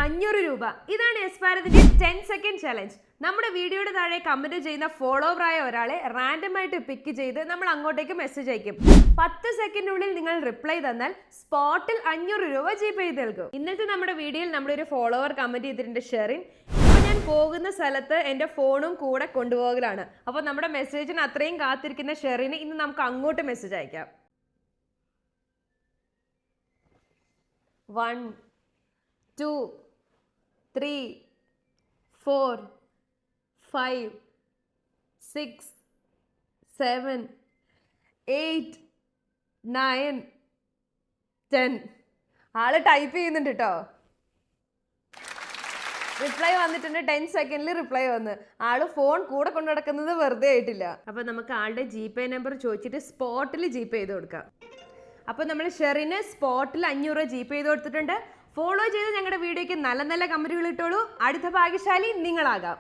500 രൂപ. ഇതാണ് yes ഭാരതിന്റെ 10 second challenge. നമ്മുടെ വീഡിയോയുടെ താഴെ കമന്റ് ചെയ്യുന്ന ഫോളോവർ ആയ ഒരാളെ റാൻഡം ആയിട്ട് പിക്ക് ചെയ്ത് നമ്മൾ അങ്ങോട്ടേക്ക് മെസ്സേജ് അയക്കും. 10 സെക്കൻഡിനുള്ളിൽ നിങ്ങൾ റിപ്ലൈ തന്നാൽ സ്പോട്ടിൽ 500 രൂപ ജീപേ ചെയ്ത് നൽകും. ഇന്നത്തെ നമ്മുടെ വീഡിയോയിൽ നമ്മുടെ ഒരു ഫോളോവർ കമന്റ് ചെയ്തിട്ടുണ്ട്, ഷെറിൻ. ഇപ്പൊ ഞാൻ പോകുന്ന സ്ഥലത്ത് എന്റെ ഫോണും കൂടെ കൊണ്ടുപോകലാണ്. അപ്പൊ നമ്മുടെ മെസ്സേജിന് അത്രയും കാത്തിരിക്കുന്ന ഷെറിന് ഇന്ന് നമുക്ക് അങ്ങോട്ട് മെസ്സേജ് അയക്കാം. 1 2 3 4 5 6 7 8 9 10. ആള് ടൈപ്പ് ചെയ്യുന്നുണ്ട് കേട്ടോ. റിപ്ലൈ വന്നിട്ടുണ്ട്. 10 സെക്കൻഡിൽ റിപ്ലൈ വന്ന്. ആള് ഫോൺ കൂടെ കൊണ്ടു നടക്കുന്നത് വെറുതെ ആയിട്ടില്ല. അപ്പൊ നമുക്ക് ആളുടെ ജിപേ നമ്പർ ചോദിച്ചിട്ട് സ്പോട്ടിൽ ജിപേ ചെയ്ത് കൊടുക്കാം. അപ്പോൾ നമ്മൾ ഷെറിന് സ്പോട്ടിൽ 500 രൂപ ജിപേ ചെയ്ത് കൊടുത്തിട്ടുണ്ട്. ഫോളോ ചെയ്ത് ഞങ്ങളുടെ വീഡിയോയ്ക്ക് നല്ല നല്ല കമന്റുകൾ ഇട്ടോളൂ. അടുത്ത ഭാഗ്യശാലി നിങ്ങളാകാം.